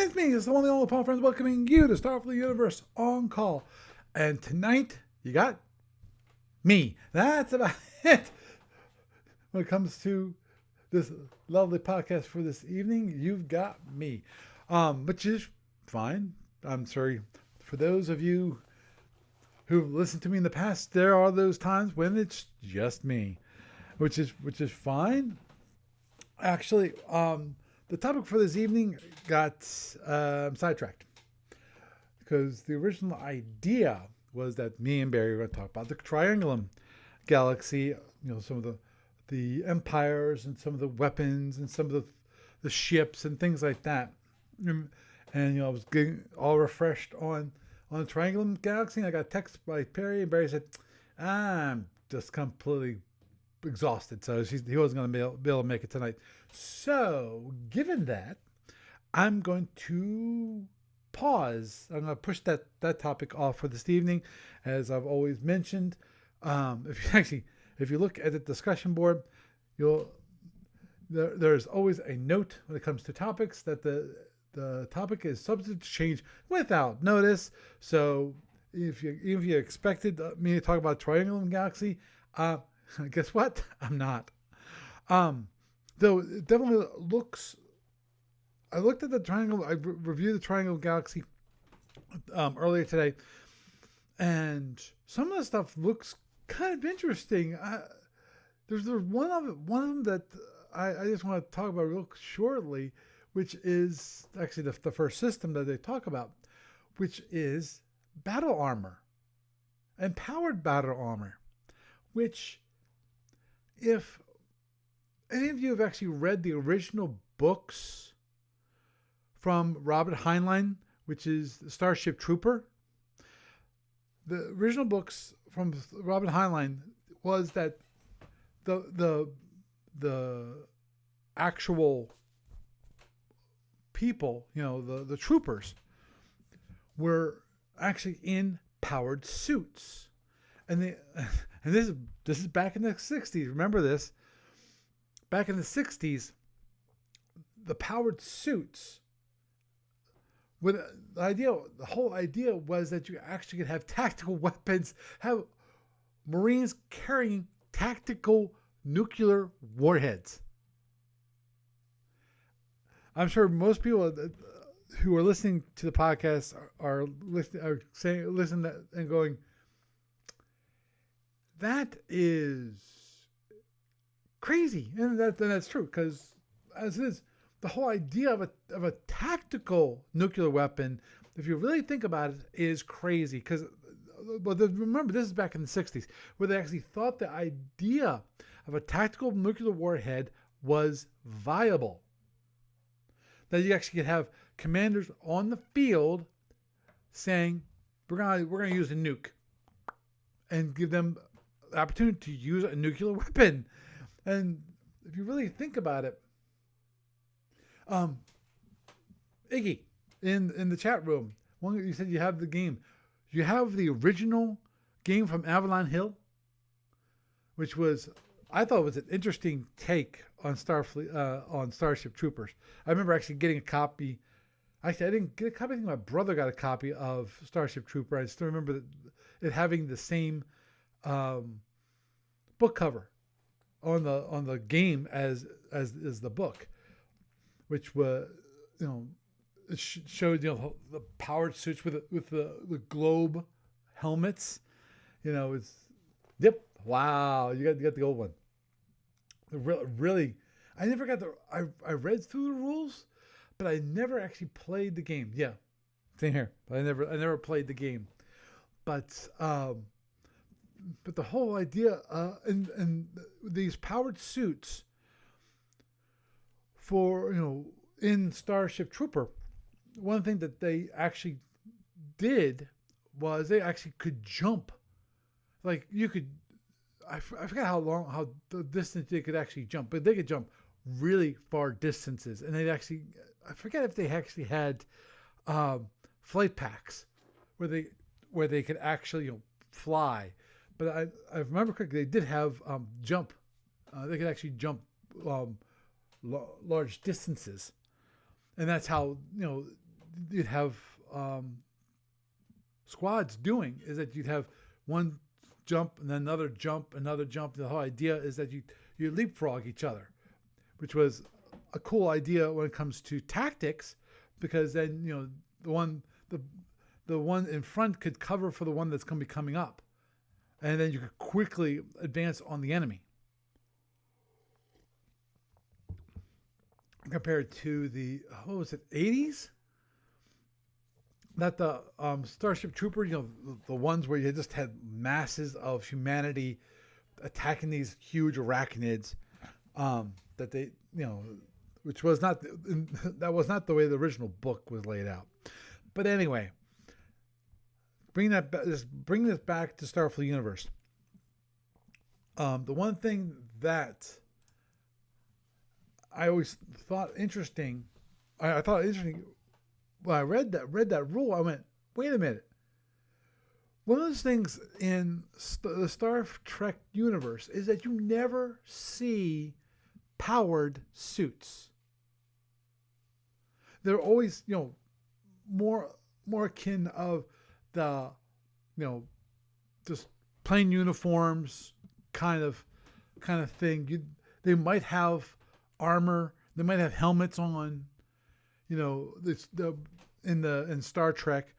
It's me, it's the one and only Paul Friends, welcoming you to Starfleet Universe on Call. And tonight, you got me. That's about it. When it comes to this lovely podcast for this evening, you've got me. Which is fine. I'm sorry. For those of you who've listened to me in the past, there are those times when it's just me. Which is fine. Actually, the topic for this evening got sidetracked because the original idea was that me and Barry were going to talk about the Triangulum galaxy, some of the empires and some of the weapons and some of the ships and things like that. And I was getting all refreshed on the Triangulum galaxy. And I got a text by Perry, and Barry said, "I'm just completely exhausted, so he wasn't going to be able to make it tonight." So, given that, I'm going to pause. I'm going to push that topic off for this evening, as I've always mentioned. If you look at the discussion board, there's always a note when it comes to topics that the topic is subject to change without notice. So, if you expected me to talk about Triangulum Galaxy, guess what? I'm not. Though it definitely looks. I looked at the Triangle. I reviewed the Triangle Galaxy earlier today, and some of the stuff looks kind of interesting. There's one of them that I just want to talk about real shortly, which is actually the first system that they talk about, which is battle armor, empowered battle armor, which, if any of you have actually read the original books from Robert Heinlein, which is the Starship Trooper, the original books from Robert Heinlein was that the actual people, the troopers, were actually in powered suits, and this is back in the 60s. Remember this? Back in the 60s, the powered suits, the whole idea was that you actually could have tactical weapons, have Marines carrying tactical nuclear warheads. I'm sure most people who are listening to the podcast are listening and going, "That is crazy," and that's true, because as it is, the whole idea of a tactical nuclear weapon, if you really think about it, is crazy. Because, remember, this is back in the 60s, where they actually thought the idea of a tactical nuclear warhead was viable. That you actually could have commanders on the field saying, "We're gonna use a nuke," and give them the opportunity to use a nuclear weapon. And if you really think about it, Iggy in the chat room, you said you have the game. You have the original game from Avalon Hill, which I thought was an interesting take on Starfleet, on Starship Troopers. I remember actually getting a copy. Actually, I didn't get a copy. I think my brother got a copy of Starship Trooper. I still remember it having the same book cover on the game as the book, which was, it showed the powered suits with the globe helmets. It's yep. Wow, you got the old one. Really, I never got I read through the rules, but I never actually played the game. Yeah, same here. I never played the game, but the whole idea and these powered suits for in Starship Trooper, one thing that they actually did was they actually could jump. Like, you could, I forgot how the distance they could actually jump, but they could jump really far distances. And I forget if they actually had flight packs where they could actually fly. But I remember correctly, they did have jump. They could actually jump large distances, and that's how you'd have squads doing is that you'd have one jump and then another jump, another jump. The whole idea is that you leapfrog each other, which was a cool idea when it comes to tactics, because then the one in front could cover for the one that's going to be coming up, and then you could quickly advance on the enemy. Compared to the, what was it, 80s? That the Starship Trooper, the ones where you just had masses of humanity attacking these huge arachnids, that they, which was not, that was not the way the original book was laid out. But anyway, bring this back to Starfleet Universe. The one thing that I always thought interesting, I thought interesting when I read that rule. I went, wait a minute. One of those things in the Star Trek universe is that you never see powered suits. They're always, more akin of the, just plain uniforms kind of thing. They might have armor. They might have helmets on. In Star Trek,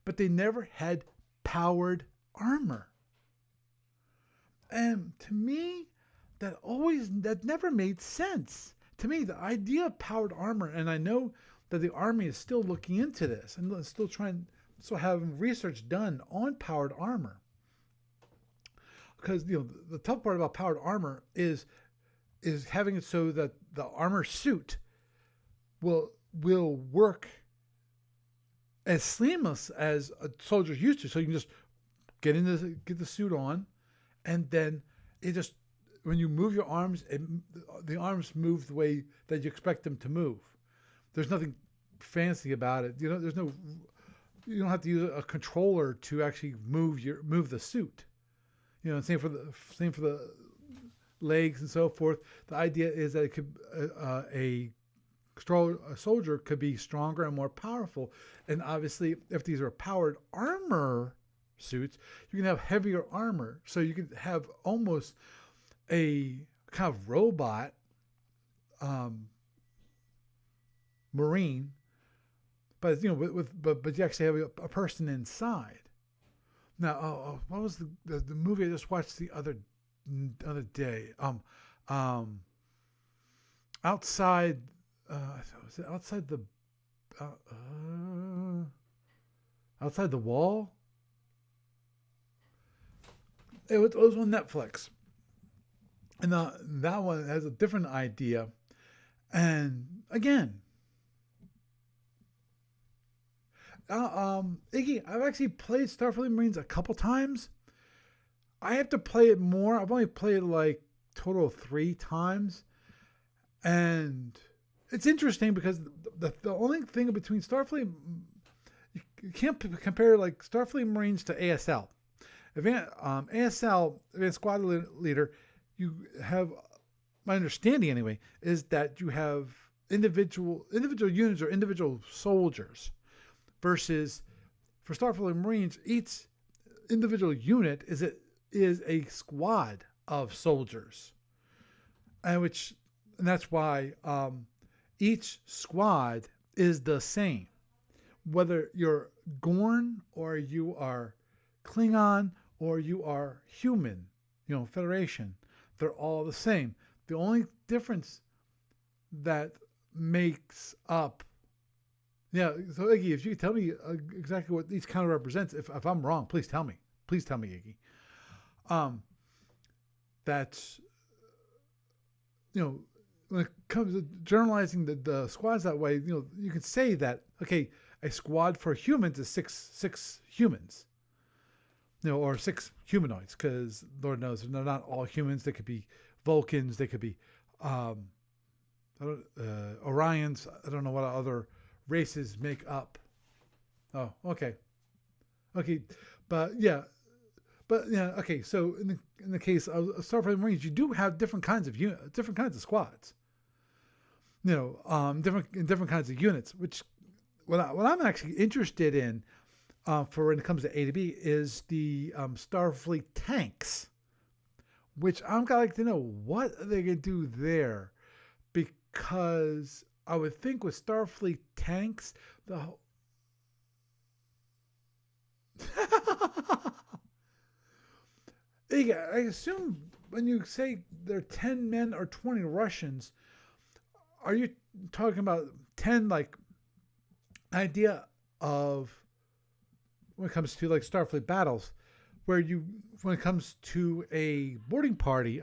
but they never had powered armor. And to me, that never made sense. To me, the idea of powered armor, and I know that the Army is still looking into this and still having research done on powered armor. Because the tough part about powered armor is having it so that the armor suit will work as seamless as a soldier's used to. So you can just get the suit on, and then it just, when you move your arms, the arms move the way that you expect them to move. There's nothing fancy about it. You don't have to use a controller to actually move the suit. Same for the legs and so forth. The idea is that it could a soldier could be stronger and more powerful. And obviously, if these are powered armor suits, you can have heavier armor. So you could have almost a kind of robot Marine, but but you actually have a person inside. Now, what was the movie I just watched the other day? Outside. Was it outside the wall? It was on Netflix, and that one has a different idea. And again, Iggy, I've actually played Starfleet Marines a couple times. I have to play it more. I've only played it like total of 3 times, and it's interesting because the only thing between Starfleet, you can't compare like Starfleet Marines to ASL. ASL, Advanced Squad Leader, you have, my understanding anyway, is that you have individual units or individual soldiers, versus for Starfleet Marines, each individual unit is a squad of soldiers, and that's why each squad is the same. Whether you're Gorn or you are Klingon or you are human, Federation, they're all the same. The only difference that makes up, so Iggy, if you could tell me exactly what each kind of represents, if I'm wrong, please tell me. Please tell me, Iggy. That's, when it comes to generalizing the squads that way, you could say that, okay, a squad for humans is six humans, or 6 humanoids, because Lord knows they're not all humans. They could be Vulcans, they could be Orions. I don't know what other races make up. Oh, okay, okay. So in the case of Starfleet Marines, you do have different kinds of squads. Different kinds of units, which what I'm actually interested in for when it comes to A to B is the Starfleet tanks, which I'm gonna like to know what are they gonna do there, because I would think with Starfleet tanks, the yeah, I assume when you say there are 10 men or 20 Russians, are you talking about 10 like idea of when it comes to like Starfleet battles, where you when it comes to a boarding party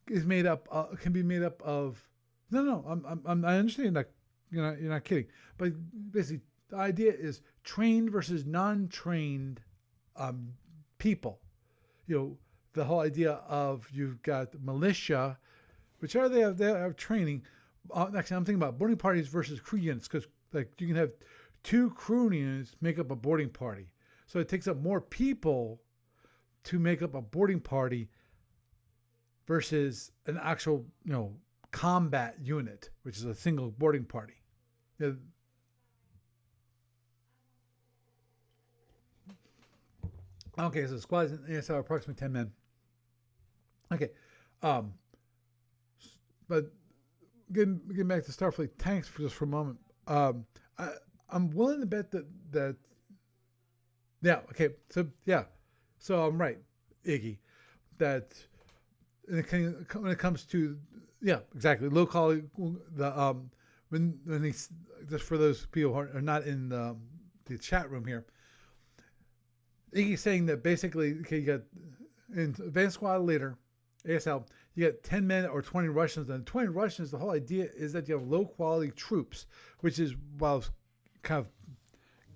is made up can be made up of no I understand that you're not kidding, but basically the idea is trained versus non-trained um, people. You know, the whole idea of you've got militia, which are they have training. Actually, I'm thinking about boarding parties versus crew units, because like you can have two crew units make up a boarding party, so it takes up more people to make up a boarding party versus an actual combat unit, which is a single boarding party. Yeah. Okay, so squads in ASL are approximately 10 men. Okay, um, but getting back to Starfleet tanks for just for a moment. I, I'm willing to bet that yeah. Okay, so yeah, so I'm right, Iggy, that when it comes to yeah, exactly low quality the when they just for those people who are not in the chat room here, Iggy's saying that basically okay, you got in advanced squad leader ASL, you get 10 men or 20 Russians, and 20 Russians, the whole idea is that you have low quality troops, which is what I was kind of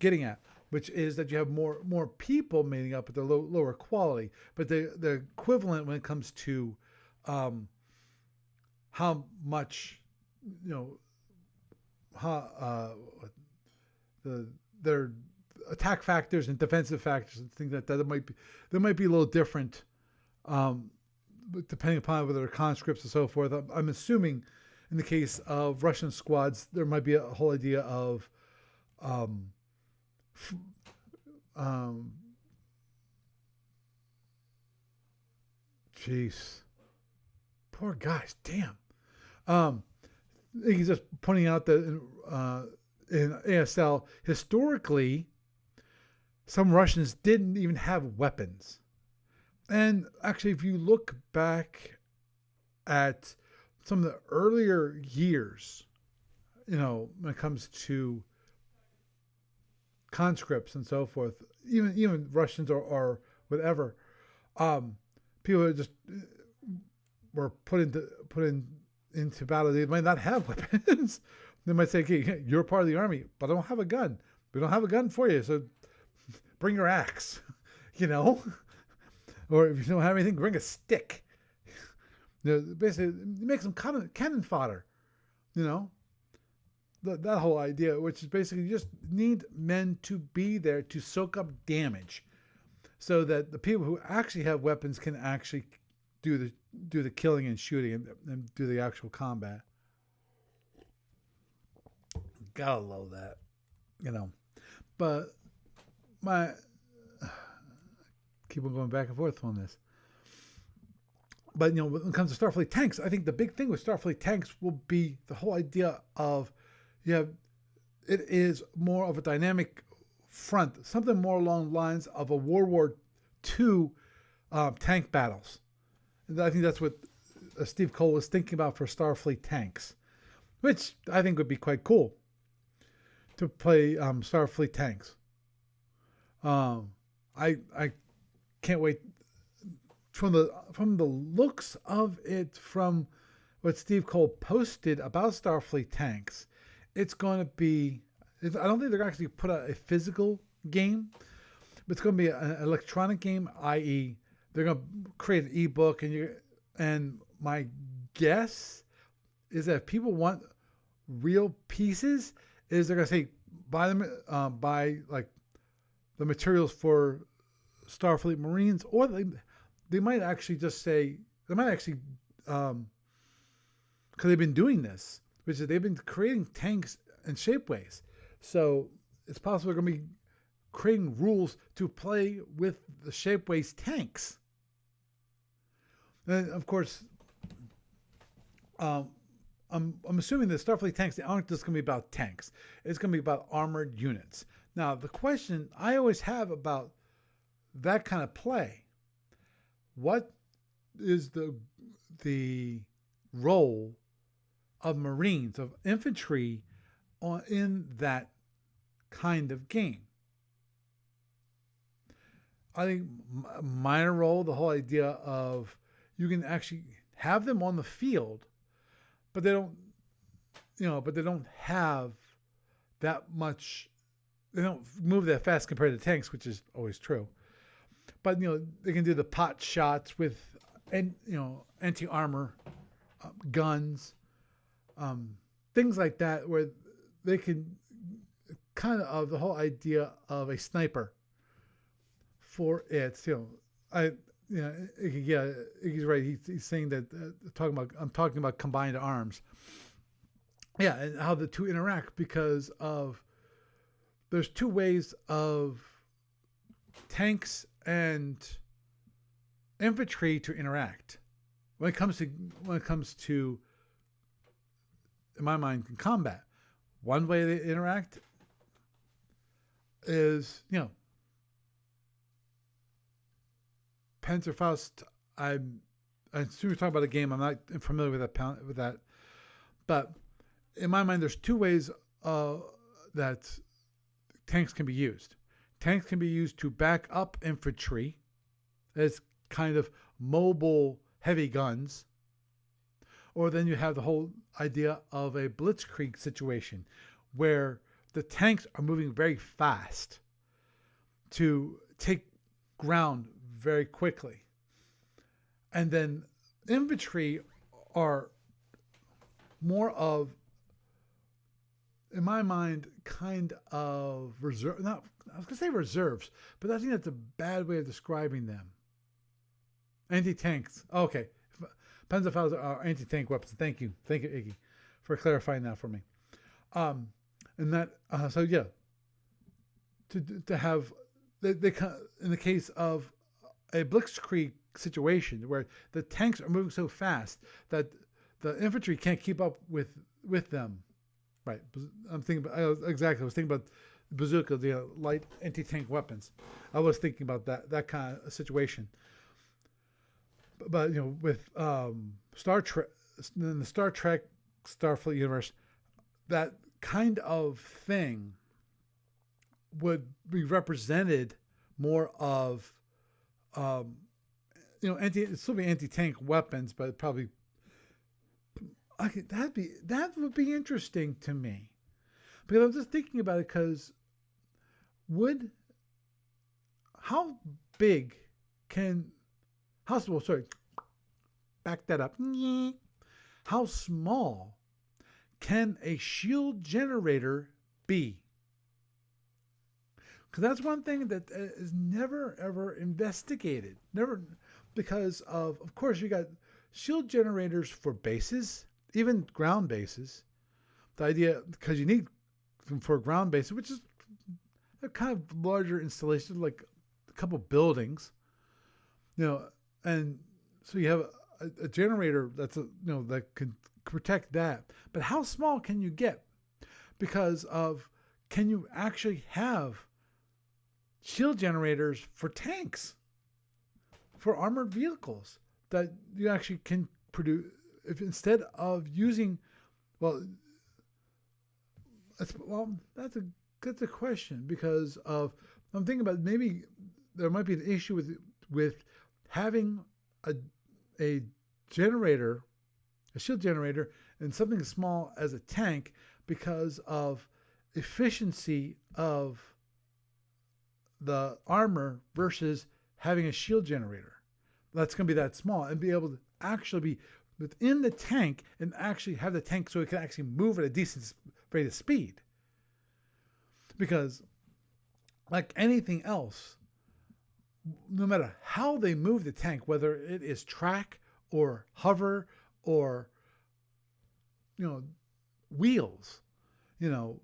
getting at, which is that you have more people making up, but they're lower quality. But the equivalent when it comes to how much, how their attack factors and defensive factors and things like that, there might be a little different. Depending upon whether they're conscripts and so forth. I'm assuming in the case of Russian squads, there might be a whole idea of, jeez, poor guys, damn. He's just pointing out that in ASL, historically, some Russians didn't even have weapons. And actually, if you look back at some of the earlier years, when it comes to conscripts and so forth, even Russians or whatever, people are just were put into battle. They might not have weapons. They might say, "Okay, you're part of the army, but I don't have a gun. We don't have a gun for you, so bring your axe." Or if you don't have anything, bring a stick. Basically, make some cannon fodder. That whole idea, which is basically you just need men to be there to soak up damage, so that the people who actually have weapons can actually do the killing and shooting and do the actual combat. Gotta love that, But my keep on going back and forth on this. But when it comes to Starfleet tanks, I think the big thing with Starfleet tanks will be the whole idea of it is more of a dynamic front, something more along the lines of a World War II tank battles. And I think that's what Steve Cole was thinking about for Starfleet tanks, which I think would be quite cool to play Starfleet tanks. I can't wait from the looks of it, from what Steve Cole posted about Starfleet tanks. It's going to be. I don't think they're going to actually put out a physical game, but it's going to be an electronic game. I.e., they're going to create an ebook, and my guess is that if people want real pieces, is they're going to say buy like the materials for Starfleet Marines, or they might actually just say because they've been doing this, which is they've been creating tanks and shapeways. So it's possible we're going to be creating rules to play with the shapeways tanks. And of course, I'm assuming the Starfleet tanks aren't just going to be about tanks. It's going to be about armored units. Now, the question I always have about that kind of play, what is the role of Marines, of infantry in that kind of game? I think a minor role, the whole idea of you can actually have them on the field, but they don't, but they don't have that much, they don't move that fast compared to tanks, which is always true. But, they can do the pot shots with, anti-armor guns, things like that, where they can kind of the whole idea of a sniper for it. He's right. He's saying that I'm talking about combined arms. Yeah, and how the two interact, because of there's two ways of tanks and infantry to interact when it comes to in my mind combat. One way they interact is Panzerfaust. I assume you're talking about a game. I'm not familiar with that, but in my mind, there's two ways that tanks can be used. Tanks can be used to back up infantry as kind of mobile heavy guns, or then you have the whole idea of a blitzkrieg situation where the tanks are moving very fast to take ground very quickly. And then infantry are more of, in my mind, kind of reserve. Not, I was going to say reserves, but I think that's a bad way of describing them. Anti-tanks. Okay. Panzerfaust are anti-tank weapons. Thank you, Iggy, for clarifying that for me. And that, to have, they in the case of a blitzkrieg situation where the tanks are moving so fast that the infantry can't keep up with them. Right. I was thinking about bazooka, the light anti-tank weapons. I was thinking about that kind of situation. But with Star Trek, in the Star Trek Starfleet universe, that kind of thing would be represented more of, it'd still be anti-tank weapons, but probably that would be interesting to me, because I'm just thinking about it. Because how big can back that up. How small can a shield generator be? Because that's one thing that is never ever investigated. Never, because of course you got shield generators for bases, even ground bases. The idea, because you need them for ground bases, which is a kind of larger installation, like a couple buildings, and so you have a generator that's that can protect that. But how small can you get? Because of, can you actually have shield generators for tanks, for armored vehicles, that you actually can produce, if instead of using, that's a question, because of, I'm thinking about maybe there might be an issue with having a generator, a shield generator, and something as small as a tank, because of efficiency of the armor versus having a shield generator that's going to be that small, and be able to actually be within the tank and actually have the tank so it can actually move at a decent rate of speed. Because like anything else, no matter how they move the tank, whether it is track or hover or wheels, you know,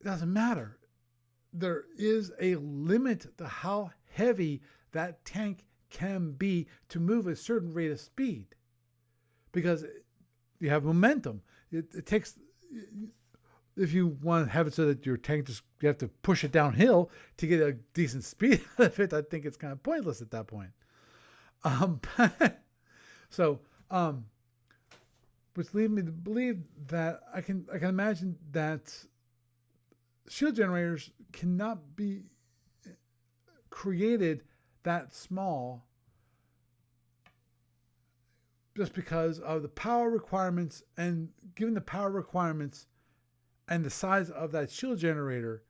it doesn't matter. There is a limit to how heavy that tank can be to move a certain rate of speed, because you have momentum. It takes, if you want to have it so that your tank just, you have to push it downhill to get a decent speed out of it, I think it's kind of pointless at that point. Um, so, which leads me to believe that I can imagine that shield generators cannot be created that small just because of the power requirements, and given the power requirements and the size of that shield generator,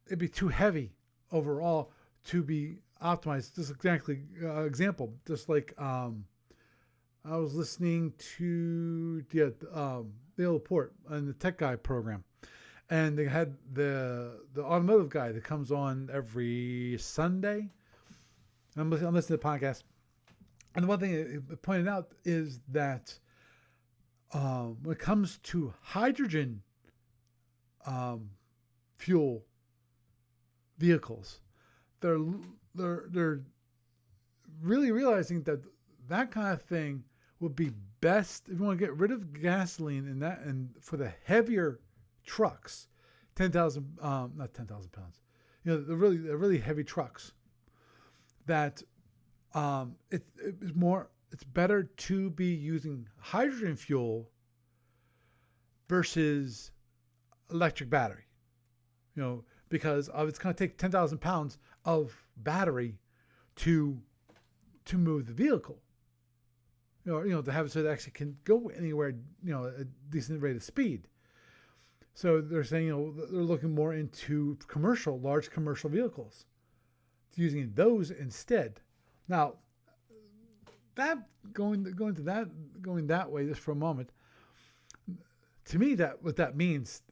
it'd be too heavy overall to be optimized. Just exactly example, just like I was listening to Dale Laporte on the Tech Guy program, and they had the automotive guy that comes on every Sunday. I'm listening to the podcast, and the one thing it pointed out is that when it comes to hydrogen fuel vehicles, they're really realizing that that kind of thing would be best if you want to get rid of gasoline in that, and for the heavier trucks, 10,000 not 10,000 pounds, the really heavy trucks, that it's better to be using hydrogen fuel versus electric battery, because it's going to take 10,000 pounds of battery to move the vehicle, to have it so it actually can go anywhere, a decent rate of speed. So they're saying, they're looking more into large commercial vehicles, using those instead. Now, that going that way just for a moment, to me, that what that means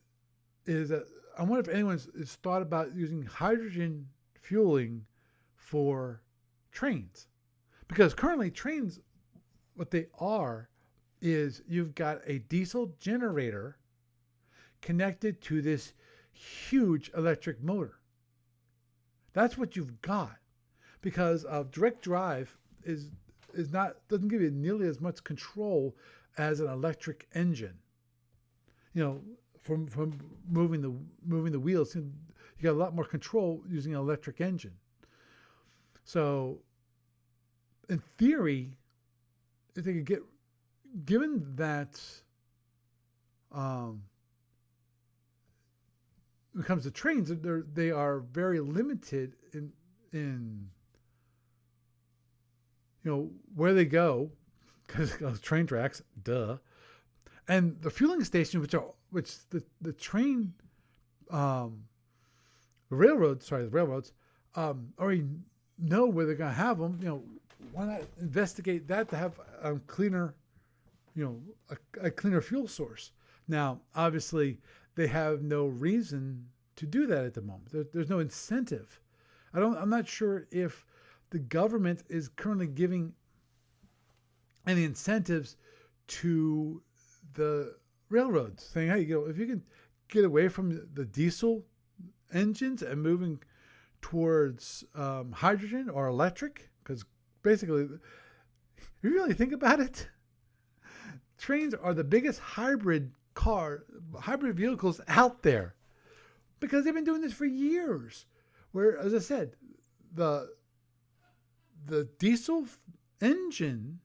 is that I wonder if anyone's thought about using hydrogen fueling for trains, because currently trains, what they are is you've got a diesel generator connected to this huge electric motor. That's what you've got, because direct drive doesn't give you nearly as much control as an electric engine. From moving the wheels, you got a lot more control using an electric engine. So, in theory, if they could given that, when it comes to trains, they are very limited in where they go, because train tracks, duh, and the fueling stations, which the train, the railroads already know where they're going to have them. Why not investigate that to have a cleaner, a cleaner fuel source? Now, obviously, they have no reason to do that at the moment. There's no incentive. I'm not sure if the government is currently giving any incentives to the railroads, saying, hey, if you can get away from the diesel engines and moving towards hydrogen or electric, because basically, if you really think about it, trains are the biggest hybrid vehicles out there, because they've been doing this for years. Where, as I said, the diesel engine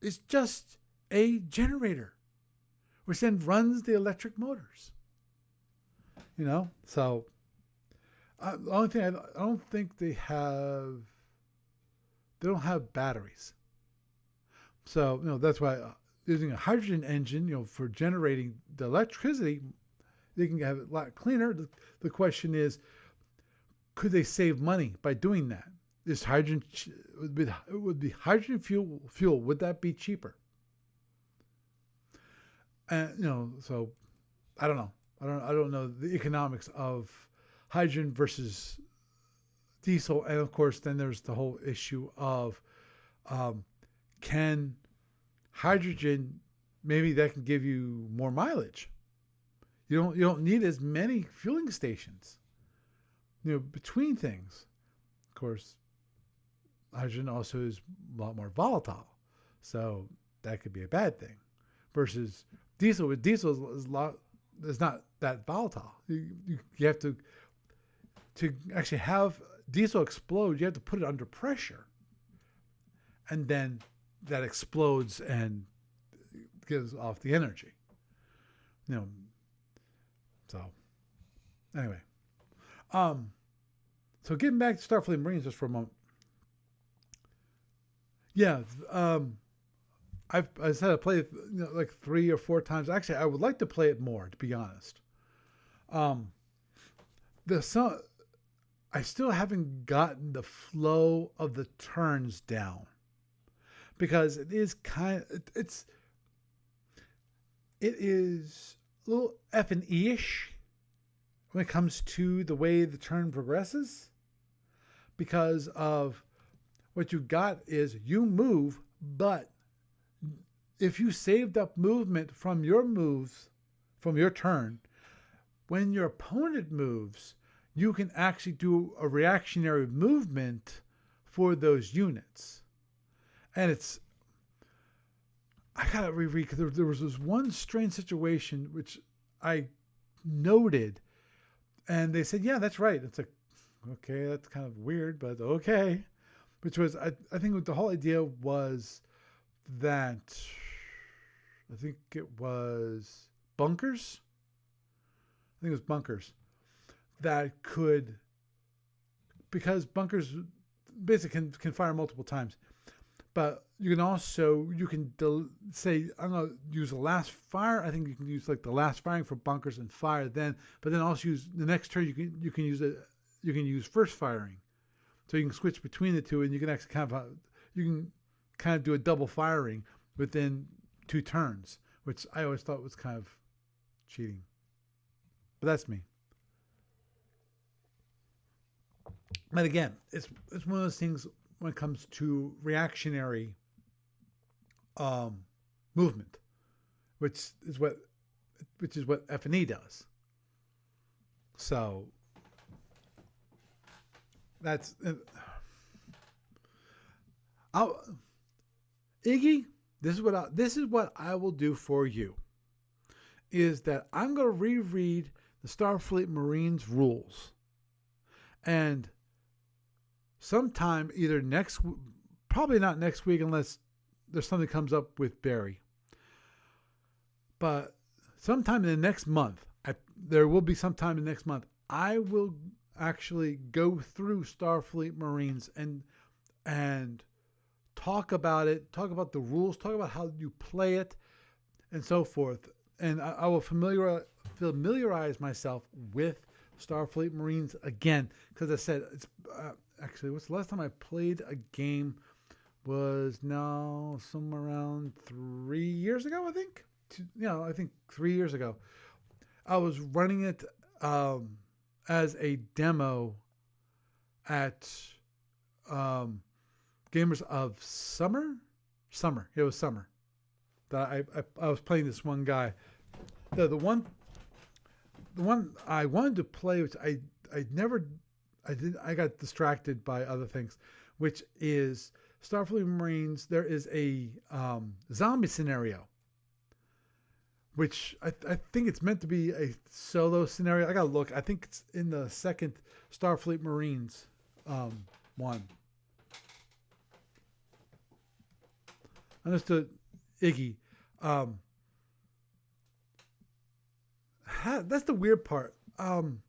is just a generator, which then runs the electric motors. So the only thing, I don't think they don't have batteries. So that's why using a hydrogen engine, for generating the electricity, they can have it a lot cleaner. The question is, could they save money by doing that? Is hydrogen would be hydrogen fuel? Would that be cheaper? And so I don't know. I don't know the economics of hydrogen versus diesel, and of course, then there's the whole issue of can hydrogen, maybe that can give you more mileage. You don't need as many fueling stations, between things. Of course, hydrogen also is a lot more volatile, so that could be a bad thing. Versus diesel, with diesel is not that volatile. You have to actually have diesel explode. You have to put it under pressure, and then that explodes and gives off the energy. So anyway, so getting back to Starfleet Marines just for a moment. Yeah, I said I played it, like 3 or 4 times. Actually, I would like to play it more, to be honest. I still haven't gotten the flow of the turns down, because it is it is a little F&E-ish when it comes to the way the turn progresses, because of what you got is you move, but if you saved up movement from your moves, from your turn, when your opponent moves, you can actually do a reactionary movement for those units. And I gotta reread, because there was this one strange situation which I noted, and they said, yeah, that's right. It's like, okay, that's kind of weird, but okay. Which was, I think the whole idea was that, I think it was bunkers. I think it was bunkers that could, because bunkers basically can fire multiple times, but you can say, I'm going to use the last fire. I think you can use like the last firing for bunkers and fire then, but then also use the next turn. You can use first firing, so you can switch between the two, and you can actually kind of do a double firing within 2 turns, which I always thought was kind of cheating, but that's me. But again, it's one of those things when it comes to reactionary movement, which is what F&E does. So that's Iggy. This is what I will do for you. Is that I'm going to reread the Starfleet Marines rules, and sometime either probably not next week unless there's something comes up with Barry, but sometime in the next month, there will be sometime in the next month, I will actually go through Starfleet Marines and talk about it, talk about the rules, talk about how you play it, and so forth. And I will familiarize myself with Starfleet Marines again, because I said it's actually, what's the last time I played a game was now somewhere around 3 years ago, I think. I think 3 years ago. I was running it as a demo at Gamers of Summer. It was summer. That I was playing this one guy. The one I wanted to play, which I got distracted by other things, which is Starfleet Marines. There is a zombie scenario, which I think it's meant to be a solo scenario. I gotta look. I think it's in the second Starfleet Marines one. Understood, Iggy. That's the weird part. I'm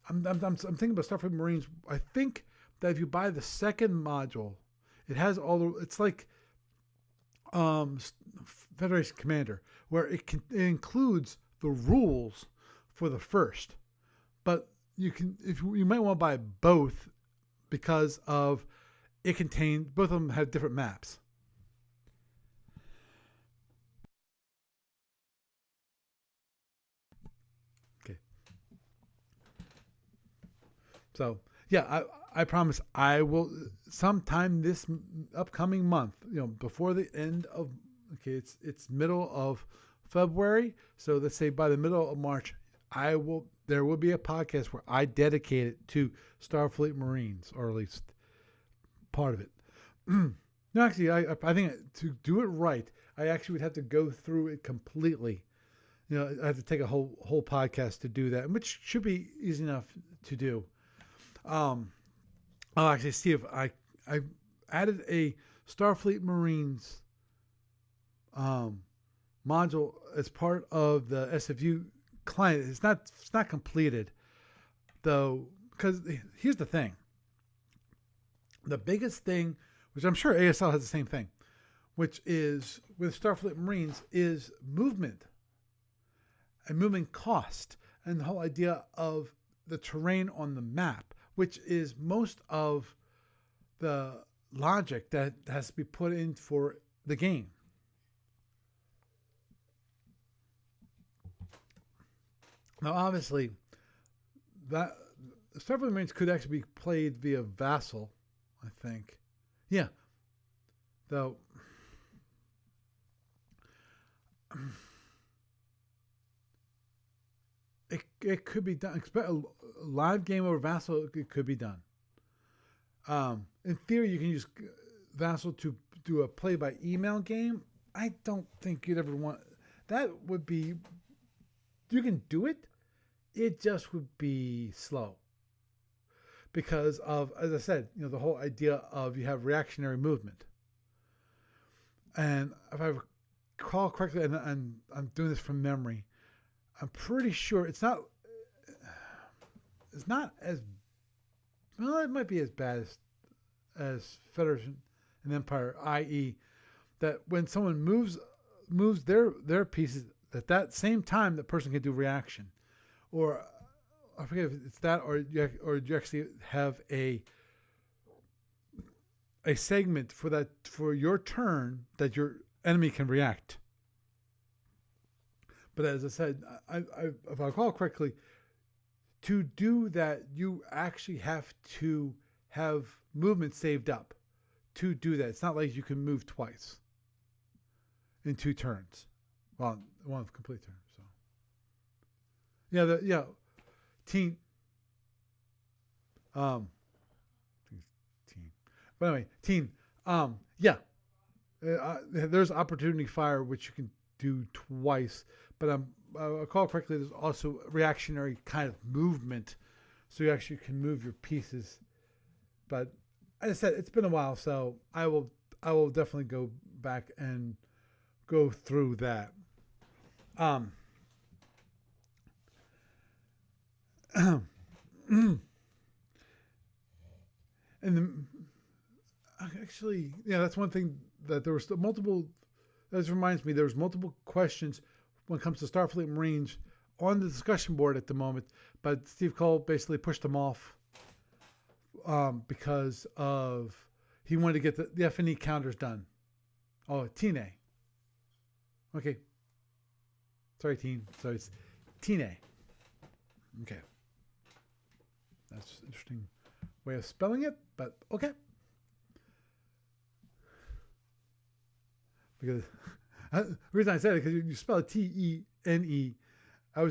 thinking about Starfleet Marines. I think that if you buy the second module, it has it's like Federation Commander, where it includes the rules for the first, but you might want to buy both, because of both of them have different maps. Okay. So yeah, I promise I will sometime this upcoming month, before the end of, it's middle of February. So let's say by the middle of March, there will be a podcast where I dedicate it to Starfleet Marines, or at least part of it. No, actually, I think to do it right, I actually would have to go through it completely. I have to take a whole podcast to do that, which should be easy enough to do. I'll actually see if I added a Starfleet Marines module as part of the SFU client. It's not completed though, because here's the thing. The biggest thing, which I'm sure ASL has the same thing, which is with Starfleet Marines, is movement and movement cost, and the whole idea of the terrain on the map, which is most of the logic that has to be put in for the game. Now, obviously, that Starfleet Marines could actually be played via Vassal, I think. Yeah. Though, it could be done. Expect a live game over Vassal. It could be done. In theory, you can use Vassal to do a play by email game. I don't think you'd ever want that. Would be, you can do it. It just would be slow because of, as I said, the whole idea of you have reactionary movement. And if I recall correctly, and I'm doing this from memory, I'm pretty sure it's not as well. It might be as bad as Federation and Empire, i.e., that when someone moves their pieces at that same time, the person can do reaction, or I forget if it's that, or you actually have a segment for your turn that your enemy can react. But as I said, if I recall correctly, to do that, you actually have to have movement saved up to do that. It's not like you can move twice in 2 turns. Well, one complete turn. So yeah, teen. Teen. But anyway, teen. Yeah. There's opportunity fire, which you can do twice. But I recall correctly, there's also reactionary kind of movement, so you actually can move your pieces. But as I said, it's been a while, so I will definitely go back and go through that. And actually, yeah, that's one thing that there was multiple. That reminds me, there's multiple questions when it comes to Starfleet Marines on the discussion board at the moment, but Steve Cole basically pushed them off because of he wanted to get the F&E counters done. Oh, Teen A. Okay. Sorry, Teen. So it's Teen A. Okay. That's an interesting way of spelling it, but okay. Because the reason I said it, because you spell it T-E-N-E. I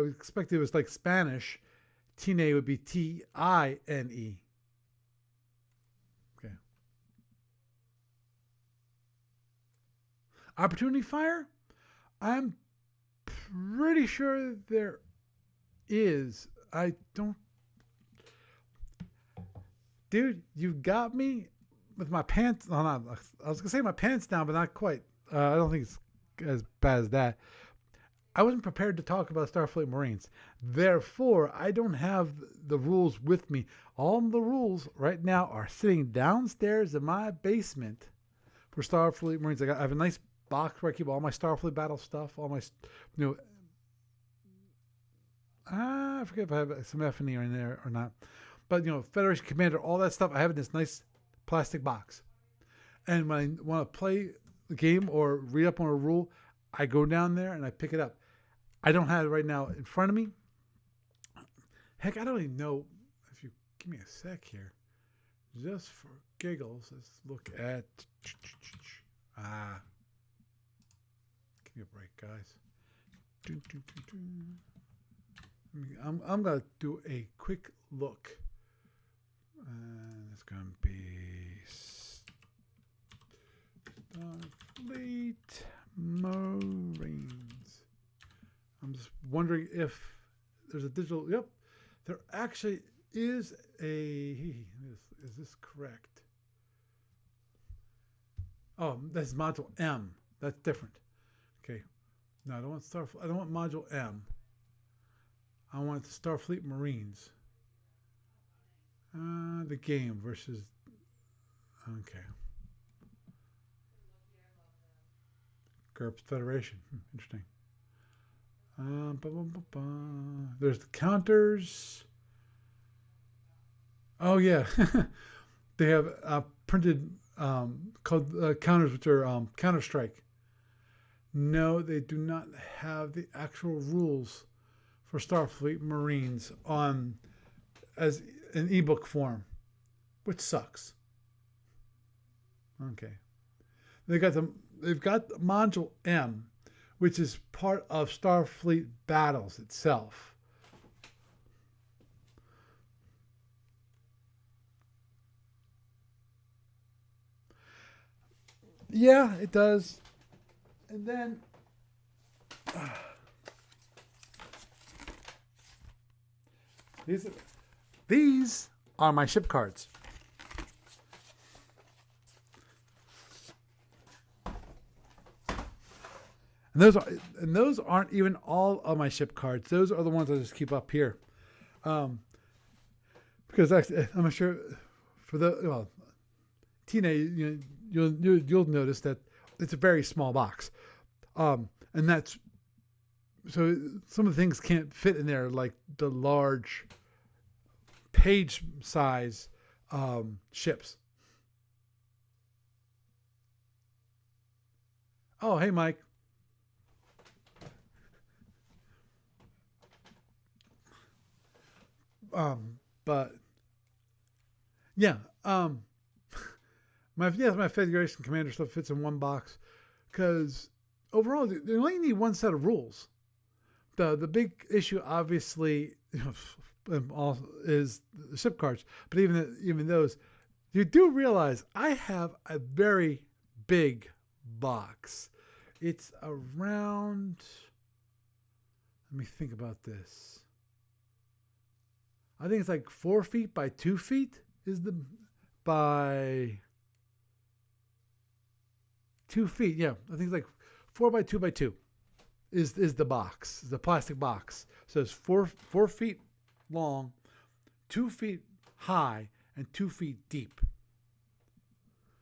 expected it was like Spanish. Tine would be T-I-N-E. Okay. Opportunity fire? I'm pretty sure there is. I don't. Dude, you got me with my pants. No, I was gonna say my pants down, but not quite. I don't think it's as bad as that. I wasn't prepared to talk about Starfleet Marines. Therefore, I don't have the rules with me. All the rules right now are sitting downstairs in my basement for Starfleet Marines. I have a nice box where I keep all my Starfleet battle stuff, all my, I forget if I have some F&E in there or not. But, Federation Commander, all that stuff, I have in this nice plastic box. And when I want to play the game or read up on a rule, I go down there and I pick it up. I don't have it right now in front of me. Heck, I don't even know. If you give me a sec here, just for giggles, let's look at Give me a break, guys. I'm going to do a quick look. And it's going to be Starfleet Marines. I'm just wondering if there's a digital. Yep, there actually is a. Is this correct? Oh, that's module M. That's different. Okay. No, I don't want Starfleet. I don't want module M. I want the Starfleet Marines. The game versus. Okay. GURPS Federation. Interesting. There's the counters. Oh yeah, they have printed called counters, which are Counter Strike. No, they do not have the actual rules for Starfleet Marines on as an ebook form, which sucks. Okay, they've got module M, which is part of Starfleet Battles itself. Yeah, it does. And then these are my ship cards. And those aren't even all of my ship cards. Those are the ones I just keep up here, because actually, I'm sure for the teenage, you'll notice that it's a very small box, and that's so some of the things can't fit in there, like the large page size ships. Oh, hey, Mike. But yeah, my Federation Commander stuff fits in one box because overall they only need one set of rules. The big issue, obviously, is the ship cards. But even those, you do realize I have a very big box. It's around. Let me think about this. I think it's like 4 feet by 2 feet is the by 2 feet. Yeah, I think it's like 4 by 2 by 2 is the box, is the plastic box. So it's 4 feet long, 2 feet high, and 2 feet deep.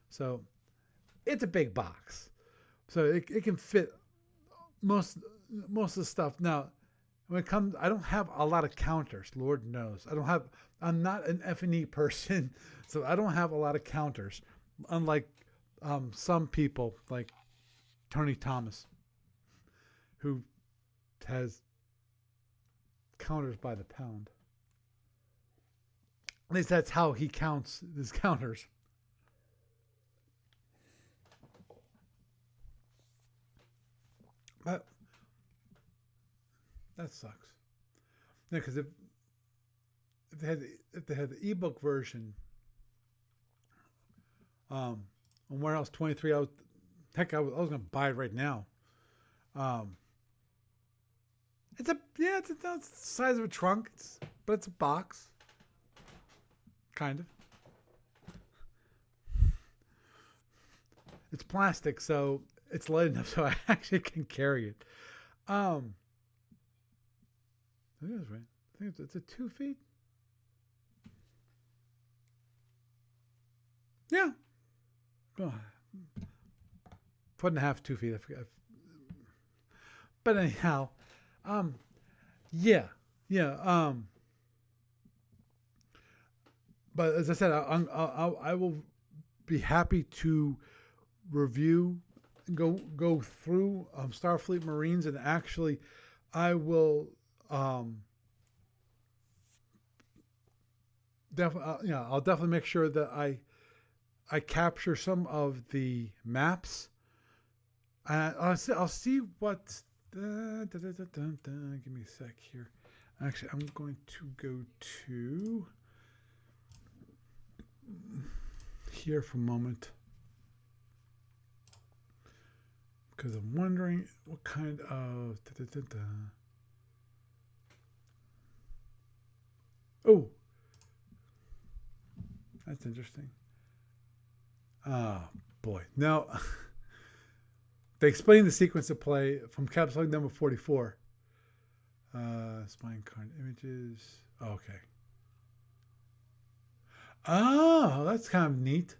So it's a big box. So it can fit most of the stuff. Now, when it comes, I don't have a lot of counters. Lord knows, I'm not an F&E person, so I don't have a lot of counters. Unlike some people, like Tony Thomas, who has counters by the pound. At least that's how he counts his counters. But that sucks. Yeah, because if they had the ebook version, on Warehouse 23, I was going to buy it right now. It's the size of a trunk, but it's a box, kind of. It's plastic, so it's light enough so I actually can carry it. I think that's right. I think it's a 2 feet. Yeah. 1.5, 2 feet. I forgot. But anyhow, yeah. But as I said, I will be happy to review and go through Starfleet Marines, and actually, I will definitely I'll definitely make sure that I capture some of the maps I'll see what. Give me a sec here. Actually, I'm going to go to here for a moment because I'm wondering what kind of. Oh, that's interesting. Ah, boy. Now, they explain the sequence of play from capsule number 44. Spine card images. Oh, okay. Oh, that's kind of neat.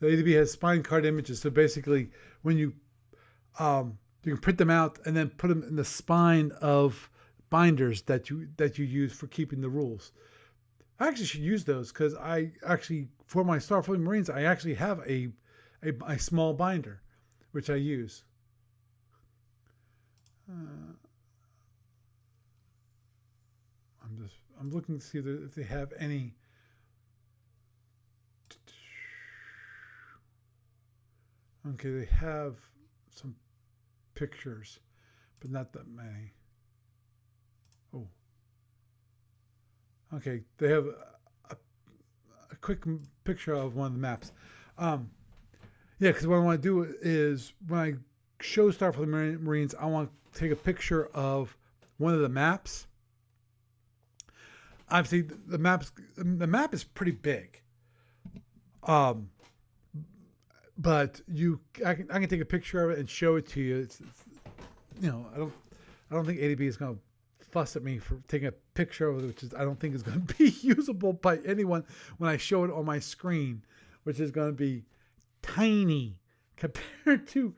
The ADB has spine card images. So basically, when you can print them out and then put them in the spine of binders that you use for keeping the rules. I actually should use those because I actually, for my Starfleet Marines, I actually have a small binder, which I use. I'm looking to see if they have any. Okay, they have some pictures, but not that many. Oh. Okay, they have a quick picture of one of the maps. Yeah, because what I want to do is when I show Starfleet Marines, I want to take a picture of one of the maps. Obviously, the map is pretty big. But I can take a picture of it and show it to you. It's I don't think ADB is going to fuss at me for taking a picture of it, which I don't think is going to be usable by anyone when I show it on my screen, which is going to be tiny compared to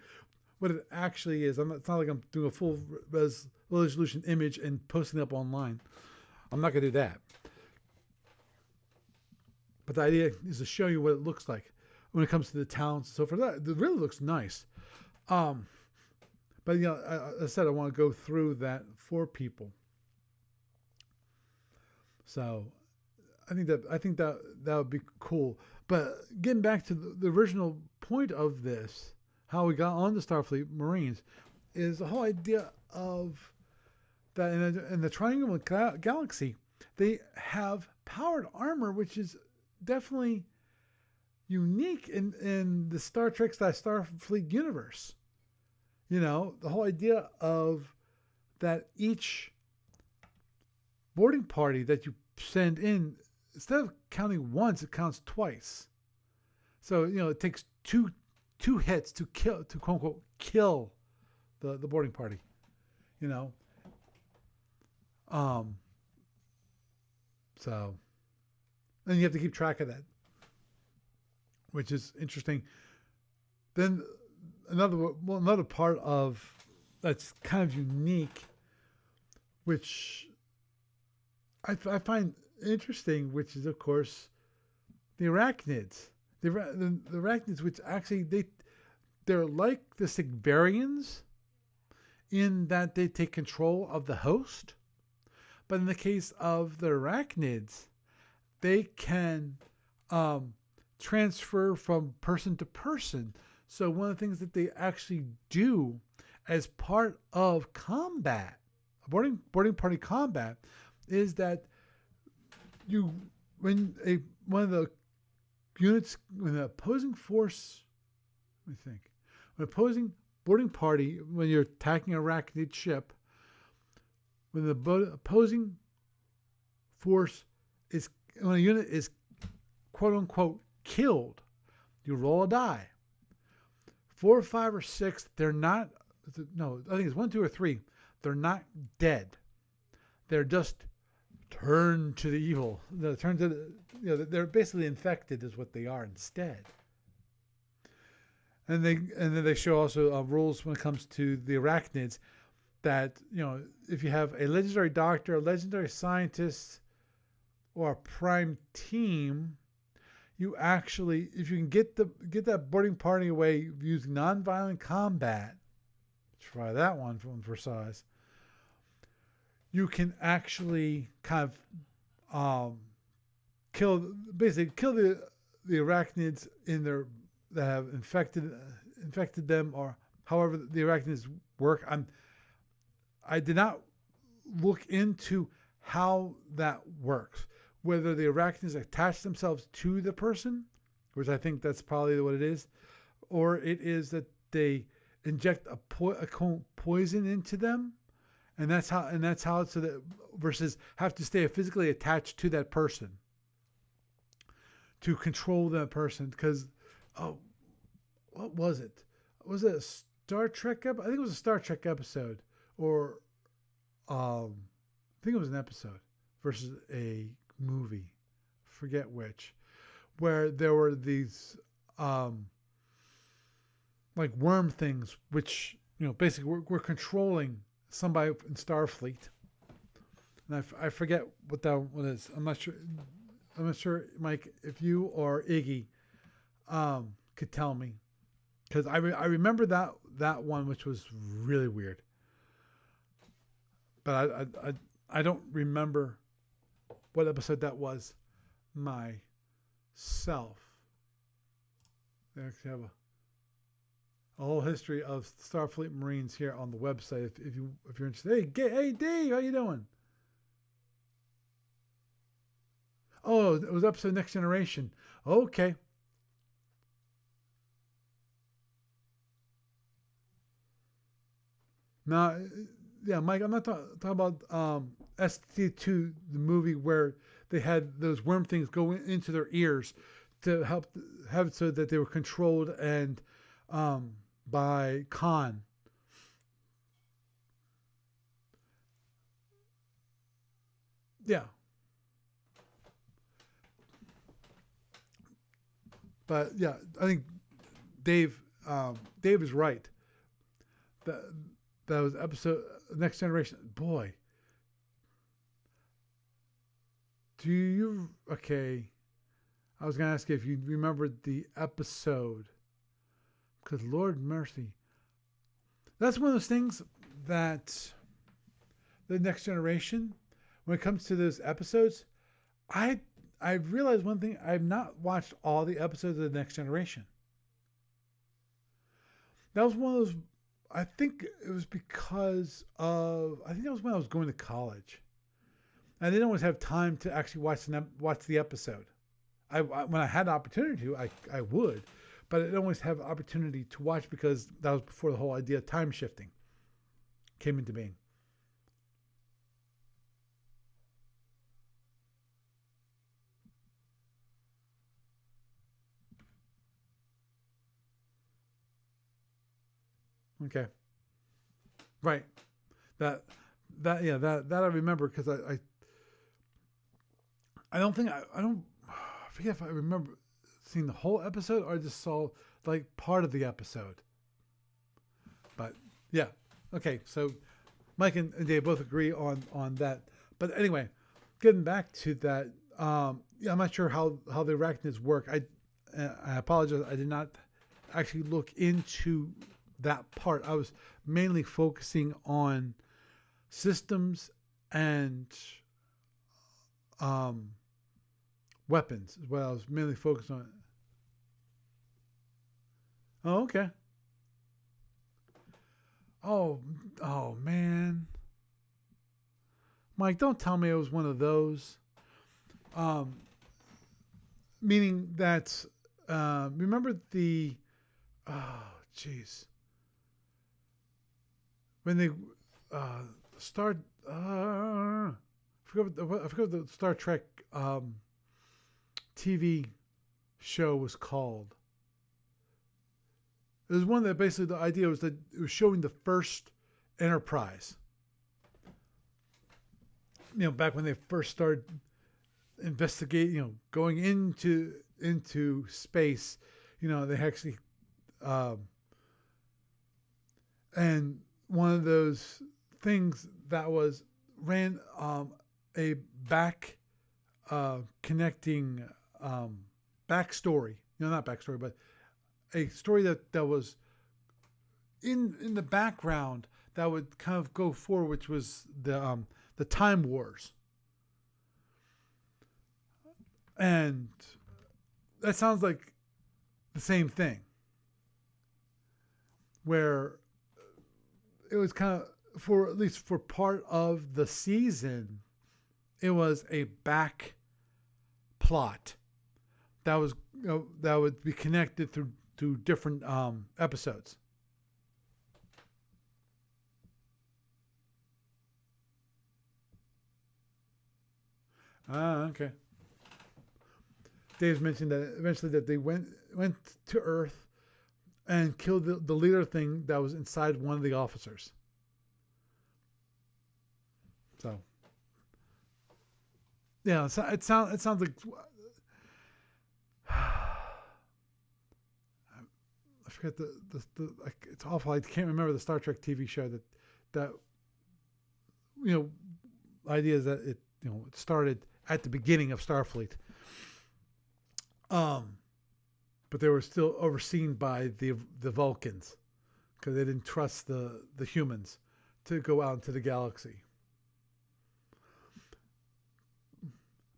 what it actually is. It's not like I'm doing a full resolution image and posting it up online. I'm not going to do that. But the idea is to show you what it looks like when it comes to the towns and so forth. It really looks nice. But as I said, I want to go through that for people. So I think that would be cool. But getting back to the original point of this, how we got on the Starfleet Marines, is the whole idea of that in the Triangulum galaxy, they have powered armor, which is definitely unique in the Star Trek / Starfleet universe. The whole idea of that each boarding party that you send in, instead of counting once, it counts twice. So it takes two hits to quote unquote kill the boarding party. So and you have to keep track of that, which is interesting. Then another part of that's kind of unique, which I find interesting, which is of course the arachnids. The arachnids, which actually they're like the Sigvarians in that they take control of the host, but in the case of the arachnids, they can transfer from person to person. So one of the things that they actually do as part of combat, boarding party combat, is that when one of the units, when the opposing force, let me think, when opposing boarding party, when you're attacking an arachnid ship, when the opposing force when a unit is quote unquote killed, you roll a die. 4, 5, or 6, they're not. No, I think it's 1, 2, or 3. They're not dead. They're just turned to the evil. They're turned to they're basically infected, is what they are instead. And then they show also rules when it comes to the arachnids, that if you have a legendary doctor, a legendary scientist, or a prime team, you actually, if you can get that boarding party away using non-violent combat, try that one for size, you can actually kind of kill the arachnids that have infected infected them, or however the arachnids work. I did not look into how that works. Whether the arachnids attach themselves to the person, which I think that's probably what it is, or it is that they inject a poison into them, and that's how it's so that versus have to stay physically attached to that person to control that person. Because what was it? Was it a Star Trek? I think it was a Star Trek episode, or I think it was an episode versus a movie. Forget which, where there were these like worm things, which basically we're controlling somebody in Starfleet, and I forget what that one is. I'm not sure, Mike, if you or Iggy could tell me, because I remember that one, which was really weird, but I don't remember what episode that was myself. They actually have a whole history of Starfleet Marines here on the website if you're interested. Hey Dave, how you doing? Oh, it was episode Next Generation. Okay. Now, yeah, Mike, I'm not talking about ST2, the movie where they had those worm things go into their ears to help have it so that they were controlled and by Khan. Yeah. But yeah, I think Dave Dave is right. That that was episode Next Generation. Boy, do you okay? I was gonna ask you if you remembered the episode, because Lord mercy, that's one of those things that the Next Generation, when it comes to those episodes, I've realized one thing. I've not watched all the episodes of the Next Generation. That was one of those. I think it was because of. I think that was when I was going to college. I didn't always have time to actually watch the episode. When I had the opportunity to, I would, but I didn't always have opportunity to watch because that was before the whole idea of time shifting came into being. Okay, right. That that I remember because I don't think I don't I forget if I remember seeing the whole episode or I just saw like part of the episode. But yeah, okay. So Mike and Dave both agree on that. But anyway, getting back to that, yeah, I'm not sure how the arachnids work. I apologize. I did not actually look into that part. I was mainly focusing on systems and um, weapons is what I was mainly focused on. Oh, okay. Oh, oh man, Mike, don't tell me it was one of those. Um, Meaning that remember the oh jeez when they start I forgot what the Star Trek TV show was called. It was one that basically the idea was that it was showing the first Enterprise. Back when they first started investigating, going into space. They actually, um, and one of those things that was ran a back connecting backstory. Not backstory, but a story that was in the background that would kind of go forward, which was the Time Wars. And that sounds like the same thing. where it was kind of, for at least for part of the season, it was a back plot that was, that would be connected through different episodes. Ah, okay. Dave's mentioned that eventually that they went to Earth and killed the leader thing that was inside one of the officers. So yeah, it sounds like I forget the like, it's awful. I can't remember the Star Trek TV show that you know, idea is that it started at the beginning of Starfleet. But they were still overseen by the Vulcans because they didn't trust the humans to go out into the galaxy.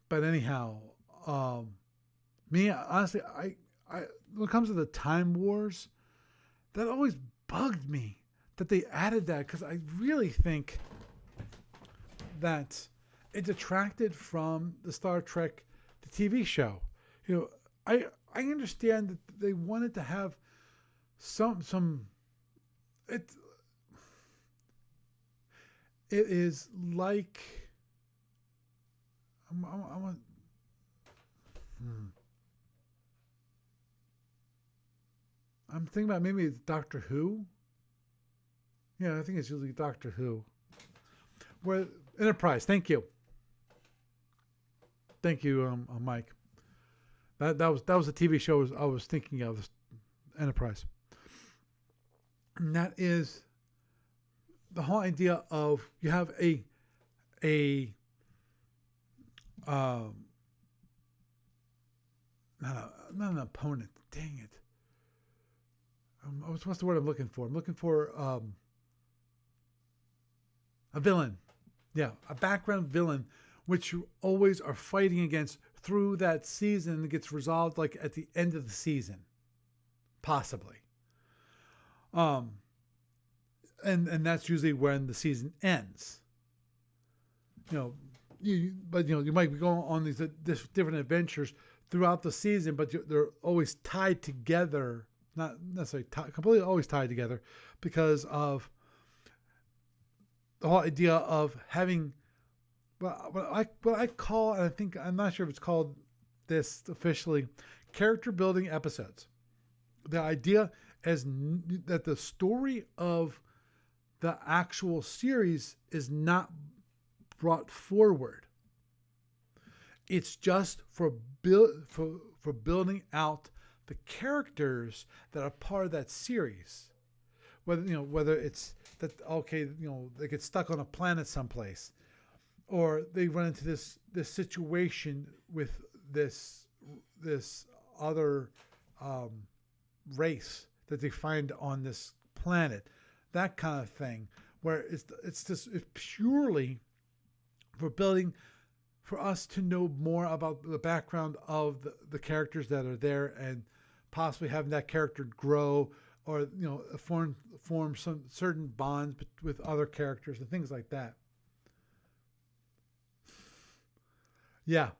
But anyhow, me honestly, I when it comes to the Time Wars, that always bugged me that they added that, because I really think that it detracted from the Star Trek the TV show. I understand that they wanted to have some it is like I want I'm thinking about maybe it's Doctor Who. Yeah, I think it's usually Doctor Who. Where Enterprise, thank you, Mike. That was a TV show I was thinking of, Enterprise. And that is the whole idea of you have a not an opponent. Dang it. What's the word I'm looking for? I'm looking for a villain. Yeah, a background villain, which you always are fighting against through that season. It gets resolved like at the end of the season, possibly. And that's usually when the season ends. You might be going on these different adventures throughout the season, but they're always tied together. Not necessarily completely always tied together, because of the whole idea of having what I call, and I think, I'm not sure if it's called this officially, character building episodes. The idea is that the story of the actual series is not brought forward. It's just for building out the characters that are part of that series. Whether it's that, okay, they get stuck on a planet someplace, or they run into this situation with this other race that they find on this planet, that kind of thing, where it's purely for us to know more about the background of the characters that are there, and possibly having that character grow, or form some certain bonds with other characters and things like that. Yeah.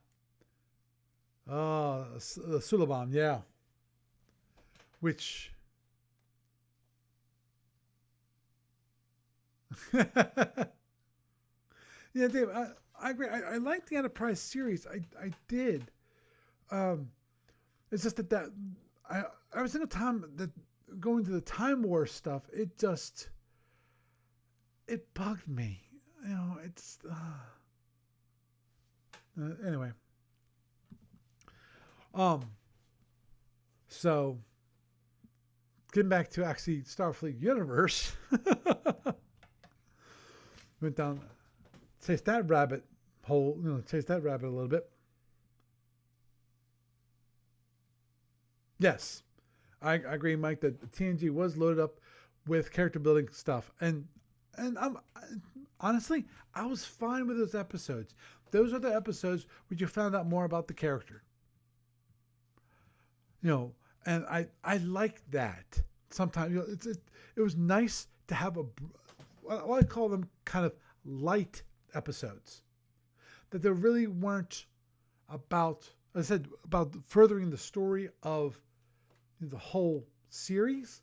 The Suliban, yeah. Which yeah, Dave, I agree. I like the Enterprise series. I did. It's just that every single time that going to the Time War stuff, it bugged me. It's anyway. So getting back to actually Starfleet universe, went down, chased that rabbit hole. Chased that rabbit a little bit. Yes, I agree, Mike, that the TNG was loaded up with character building stuff, and I'm honestly, I was fine with those episodes. Those are the episodes where you found out more about the character. And I like that sometimes it was nice to have what I call them kind of light episodes, that they really weren't about, as I said, about furthering the story of the whole series,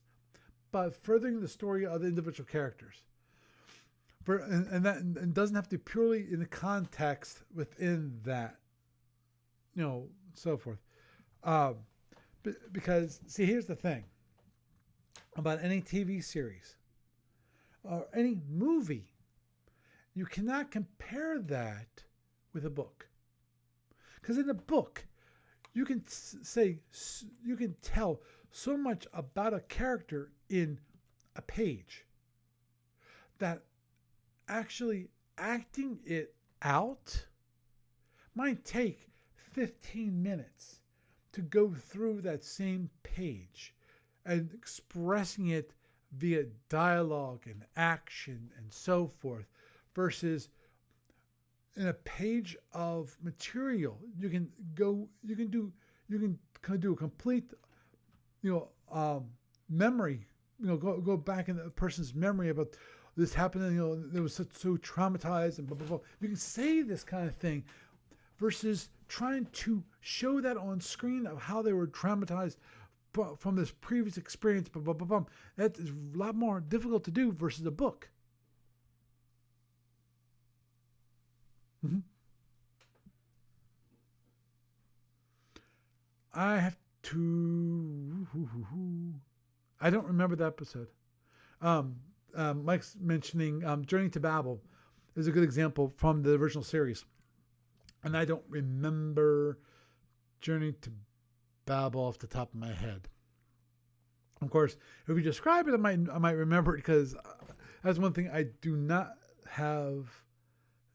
but furthering the story of the individual characters. And doesn't have to be purely in the context within that, so forth. Because, see, here's the thing about any TV series or any movie. You cannot compare that with a book. Because in a book, you can tell so much about a character in a page that actually acting it out might take 15 minutes to go through that same page and expressing it via dialogue and action and so forth, versus in a page of material you can kind of do a complete memory, go back in the person's memory about this happening, they was so traumatized and blah blah blah. You can say this kind of thing versus trying to show that on screen of how they were traumatized from this previous experience, blah blah blah blah. That is a lot more difficult to do versus a book. Mm-hmm. I have to. I don't remember the episode. Mike's mentioning Journey to Babel is a good example from the original series, and I don't remember Journey to Babel off the top of my head. Of course, if we describe it, I might remember it, because that's one thing I do not have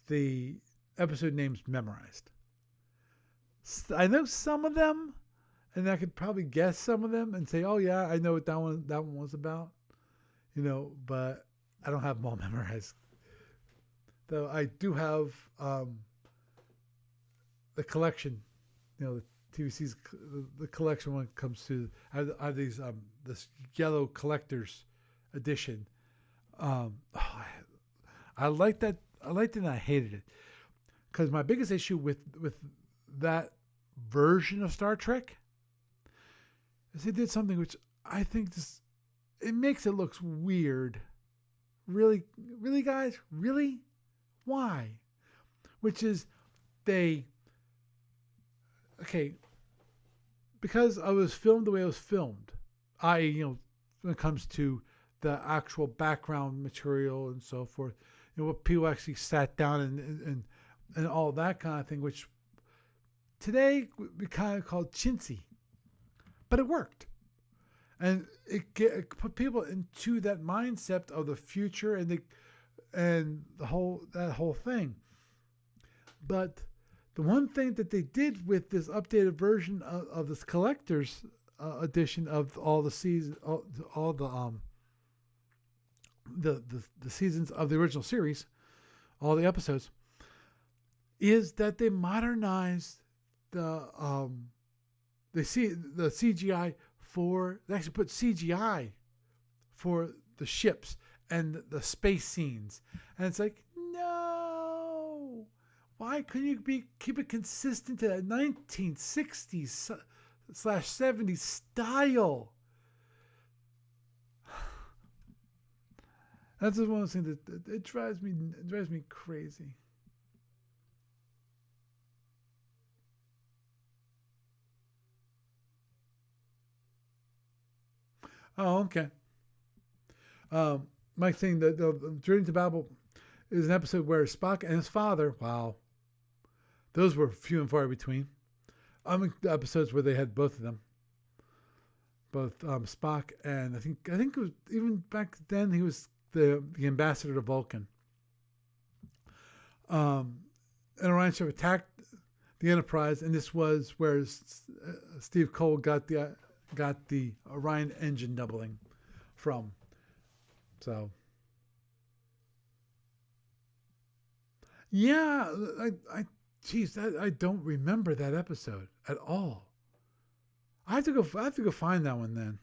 the episode names memorized. I know some of them, and I could probably guess some of them and say, "Oh yeah, I know what that one was about," but I don't have them all memorized. Though I do have the collection, the TVC's the collection when it comes to I have these this yellow collector's edition. I liked that. I liked it and I hated it, because my biggest issue with that version of Star Trek is they did something which I think it makes it look weird. Really, really, guys, really, why? Which is because I was filmed the way I was filmed. When it comes to the actual background material and so forth, what people actually sat down and all that kind of thing, which today we kind of call chintzy, but it worked, and it put people into that mindset of the future and that whole thing. But the one thing that they did with this updated version of this collector's edition of all the seasons, all the seasons of the original series, all the episodes, is that they modernized the CGI they actually put CGI for the ships and the space scenes, and it's like, no, why couldn't you keep it consistent to that 1960s / 70s style? That's just one of those things that it drives me crazy. Oh, okay. Mike saying that the Journey to Babel is an episode where Spock and his father, wow, those were few and far between. The episodes where they had both of them, both Spock and I think it was, even back then, he was the ambassador to Vulcan. And Orion ship attacked the Enterprise, and this was where Steve Cole got the Orion engine doubling from. So, yeah, I don't remember that episode at all. I have to go find that one then,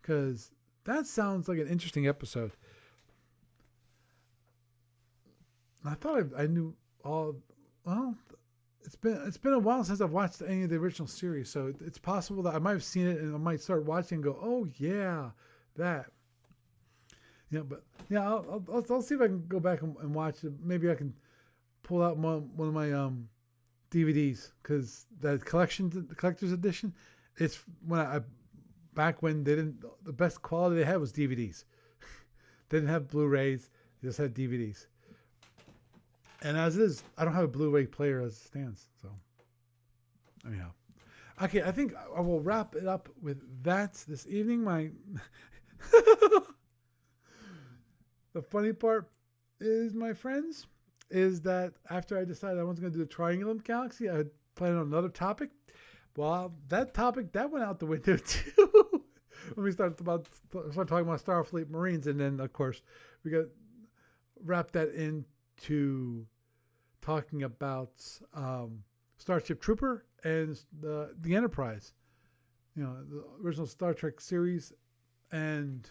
because that sounds like an interesting episode. I thought I knew all. Well, it's been a while since I've watched any of the original series, so it's possible that I might have seen it and I might start watching and go, oh yeah, that. Yeah, but yeah, I'll see if I can go back and watch it. Maybe I can pull out one of my DVDs, because the collector's edition, it's when I back when they didn't, the best quality they had was DVDs. They didn't have Blu-rays, they just had DVDs. And as it is, I don't have a Blu-ray player as it stands. So, anyhow. Okay, I think I will wrap it up with that this evening. The funny part is, my friends, is that after I decided I wasn't going to do the Triangulum Galaxy, I had planned on another topic. Well, that topic, that went out the window too. When we started talking about Starfleet Marines, and then, of course, we got wrapped that into talking about Starship Trooper and the Enterprise, the original Star Trek series, and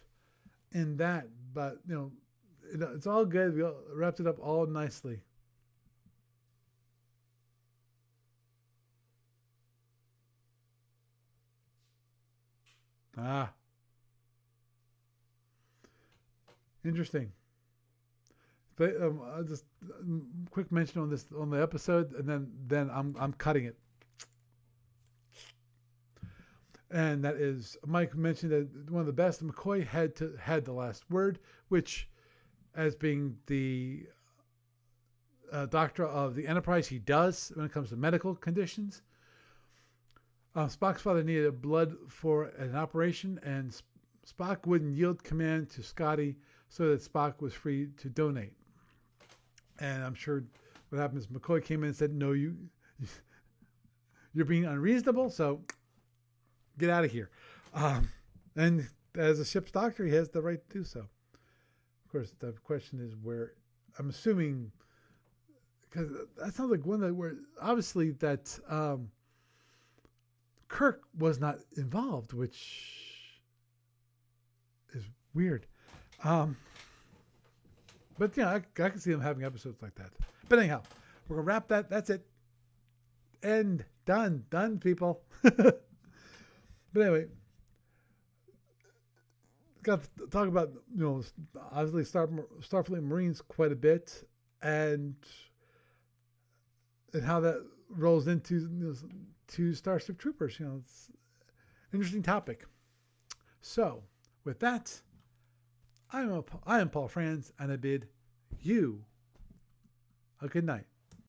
in that. But it's all good. We wrapped it up all nicely. Interesting. But I'll just quick mention on the episode, and then I'm cutting it. And that is, Mike mentioned that one of the best, McCoy had the last word, which, as being the doctor of the Enterprise, he does when it comes to medical conditions. Spock's father needed blood for an operation, and Spock wouldn't yield command to Scotty, so that Spock was free to donate. And I'm sure what happened is McCoy came in and said, "No, you're being unreasonable, so get out of here." And as a ship's doctor, he has the right to do so. Of course, the question is where. I'm assuming, because that sounds like one that where obviously that Kirk was not involved, which is weird. But yeah, I can see them having episodes like that. But anyhow, we're gonna wrap that. That's it. End. Done, people. But anyway, got to talk about obviously Starfleet Marines quite a bit, and how that rolls into to Starship Troopers. It's an interesting topic. So with that, I am Paul Franz, and I bid you a good night.